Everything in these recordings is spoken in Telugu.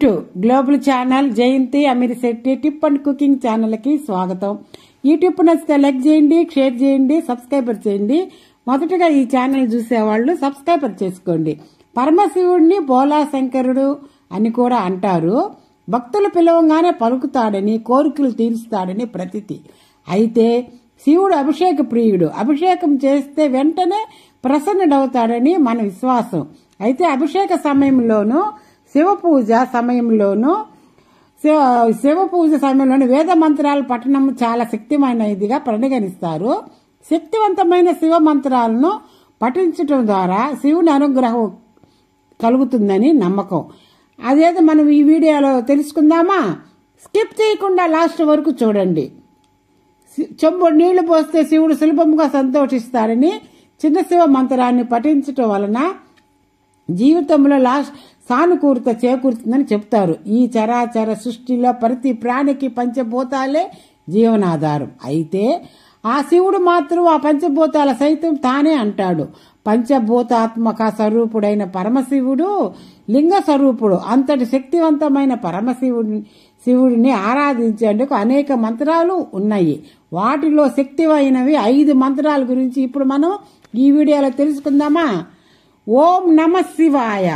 To global channel Jayanthi Amirshetti tip and cooking channel కి స్వాగతం. ఈ టిప్ నచ్చితే లైక్ చేయండి, షేర్ చేయండి, సబ్స్క్రైబర్ చేయండి. మొదటగా ఈ ఛానల్ చూసేవాళ్లు సబ్స్క్రైబర్ చేసుకోండి. పరమశివుడిని బోలా శంకరుడు అని కూడా అంటారు. భక్తులు పిలవంగానే పలుకుతాడని, కోరికలు తీరుస్తాడని ప్రతీతి. అయితే శివుడు అభిషేక ప్రియుడు. అభిషేకం చేస్తే వెంటనే ప్రసన్నుడవుతాడని మన విశ్వాసం. అయితే అభిషేక సమయంలోనూ శివ పూజ సమయంలోనూ వేద మంత్రాల పఠనం చాలా శక్తిమైనదిగా పరిగణిస్తారు. శక్తివంతమైన శివ మంత్రాలను పఠించటం ద్వారా శివుని అనుగ్రహం కలుగుతుందని నమ్మకం. అదేదో మనం ఈ వీడియోలో తెలుసుకుందామా? స్కిప్ చేయకుండా లాస్ట్ వరకు చూడండి. చెంబు నీళ్లు పోస్తే శివుడు సులభంగా సంతోషిస్తాడని చిన్న శివ మంత్రాన్ని పఠించటం వలన జీవితంలో సానుకూలత చేకూరుతుందని చెప్తారు. ఈ చరాచర సృష్టిలో ప్రతి ప్రాణికి పంచభూతాలే జీవనాధారం. అయితే ఆ శివుడు మాత్రం ఆ పంచభూతాల సైతం తానే అంటాడు. పంచభూతాత్మక స్వరూపుడైన పరమశివుడు లింగ స్వరూపుడు. అంతటి శక్తివంతమైన శివుడిని ఆరాధించేందుకు అనేక మంత్రాలు ఉన్నాయి. వాటిలో శక్తివైనవి 5 మంత్రాల గురించి ఇప్పుడు మనం ఈ వీడియోలో తెలుసుకుందామా? ఓం నమ శివాయ,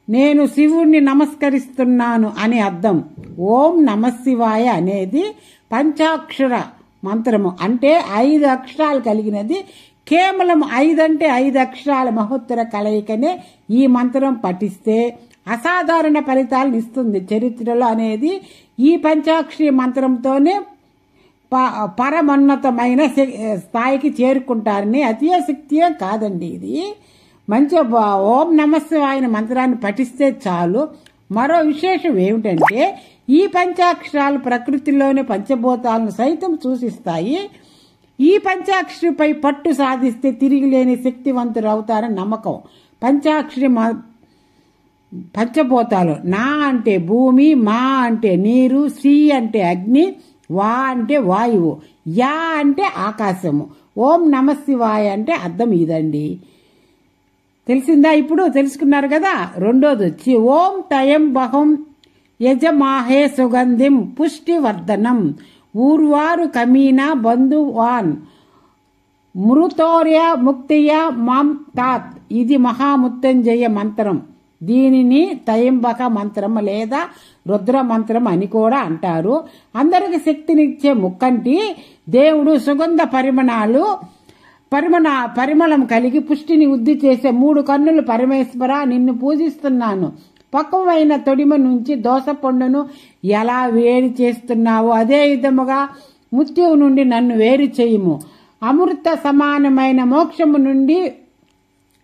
నేను శివుణ్ణి నమస్కరిస్తున్నాను అని అర్థం. ఓం నమ శివాయ అనేది పంచాక్షర మంత్రము. అంటే 5 అక్షరాలు కలిగినది. కేవలం 5 అంటే 5 అక్షరాల మహోత్తర కలయికనే ఈ మంత్రం పఠిస్తే అసాధారణ ఫలితాలను ఇస్తుంది. చరిత్రలో అనేది ఈ పంచాక్షరి మంత్రంతోనే పరమోన్నతమైన స్థాయికి చేరుకుంటారని అతిశక్తియే కాదండి. ఇది మంచి ఓం నమశివాయ మంత్రాన్ని పఠిస్తే చాలు. మరో విశేషం ఏమిటంటే ఈ పంచాక్షరాలు ప్రకృతిలోని పంచభూతాలను సైతం సూచిస్తాయి. ఈ పంచాక్షరిపై పట్టు సాధిస్తే తిరిగిలేని శక్తివంతులు అవుతారని నమ్మకం. పంచభూతాలు నా అంటే భూమి, మా అంటే నీరు, సి అంటే అగ్ని, వా అంటే వాయువు, యా అంటే ఆకాశము. ఓం నమశివాయ అంటే అర్థం ఇదండి. తెలిసిందా? ఇప్పుడు తెలుసుకున్నారు కదా. రెండోది వచ్చి ఓం తయంబహం యజమాహే సుగంధిం పుష్టివర్ధనం ఊర్వారు కమీనా బంధువాన్ మృతోర్య ముక్తియ మాం తాత్. ఇది మహామృత్యుంజయ మంత్రం. దీనిని తయంబక మంత్రం లేదా రుద్ర మంత్రం అని కూడా అంటారు. అందరికి శక్తినిచ్చే ముక్కంటి దేవుడు సుగంధ పరిమళం కలిగి పుష్టిని వృద్ధి చేసే 3 కన్నులు పరమేశ్వర, నిన్ను పూజిస్తున్నాను. పక్వమైన తొడిమ నుంచి దోస పండును ఎలా వేరు చేస్తున్నావో అదే విధముగా మృత్యువు నుండి నన్ను వేరు చేయుము. అమృత సమానమైన మోక్షము నుండి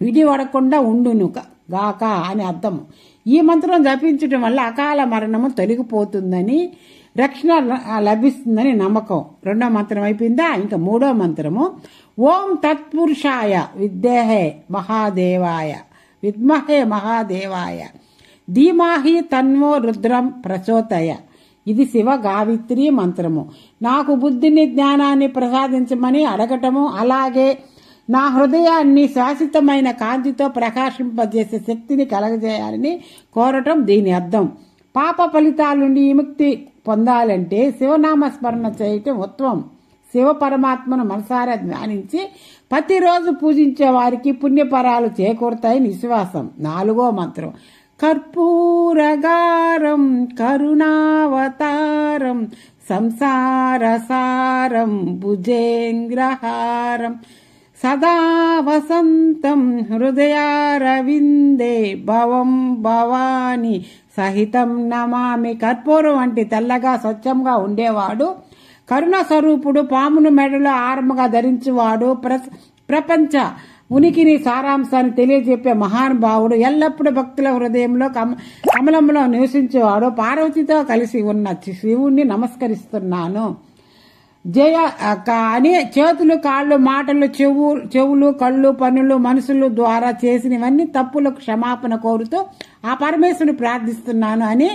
విడివడకుండా ఉండును గాక అని అర్థము. ఈ మంత్రం జపించడం వల్ల అకాల మరణము తొలగిపోతుందని, రక్షణ లభిస్తుందని నమ్మకం. 2వ మంత్రం అయిపోయిందా? ఇంకా 3వ మంత్రము ఓం తత్పురుషాయ విద్మహే మహాదేవాయ ధీమహి తన్వో రుద్రం ప్రచోదయ. ఇది శివ గాయత్రి మంత్రము. నాకు బుద్ధిని, జ్ఞానాన్ని ప్రసాదించమని అడగటము, అలాగే నా హృదయాన్ని శాశ్వతమైన కాంతితో ప్రకాశింపజేసే శక్తిని కలగజేయాలని కోరటం దీని అర్థం. పాప ఫలితాల నుండి విముక్తి పొందాలంటే శివనామస్మరణ చేయటం ఉత్తమం. శివ పరమాత్మను మనసారా ధ్యానించి ప్రతిరోజు పూజించే వారికి పుణ్యపరాలు చేకూరుతాయని విశ్వాసం. 4వ మంత్రం కర్పూరగారం కరుణావతారం సంసారసారం భుజేంద్రహారం సదా వసంతం హృదయారవిందే భవం భవాని సహితం నమామి. కర్పూరం వంటి తెల్లగా స్వచ్ఛంగా ఉండేవాడు, కరుణ స్వరూపుడు, పామును మెడలో ఆరముగా ధరించేవాడు, ప్రపంచ ఉనికిని సారాంశాన్ని తెలియజెప్పే మహానుభావుడు, ఎల్లప్పుడూ భక్తుల హృదయంలో కమలంలో నివసించేవాడు, పార్వతితో కలిసి ఉన్న శివుణ్ణి నమస్కరిస్తున్నాను. జయ అని చేతులు, కాళ్ళు, మాటలు, చెవులు, కళ్ళు, పనులు, మనసులు ద్వారా చేసినవన్నీ తప్పులకు క్షమాపణ కోరుతూ ఆ పరమేశ్వరుని ప్రార్థిస్తున్నాను అని